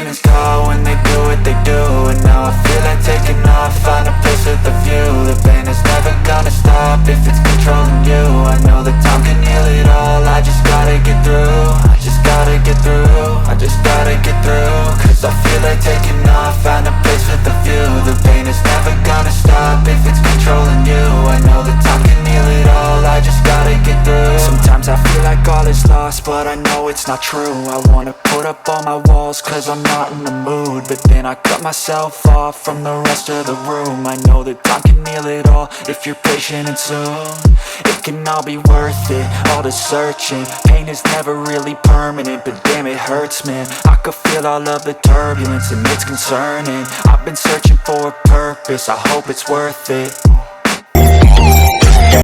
pain is gone when they do what they do. And now I feel like taking off, find a place with a view. The pain is never gonna stop if it's controlling you. I know that time can heal it all, I just gotta get through. I just gotta get through, I just gotta get through. Cause I feel like taking off, find a place with a view. The pain is never gonna stop if it's controlling you. I know that time can heal it all, I just gotta get through. Sometimes I feel like all is lost, but I know it's not true. I wanna put up all my walls cause I'm not in the mood, but then I cut myself off from the rest of the room. I know that time can heal it all if you're patient and soon. It can all be worth it, all the searching. Pain is never really permanent, but damn it hurts, man. I could feel all of the turbulence and it's concerning. I've been searching for a purpose, I hope it's worth it.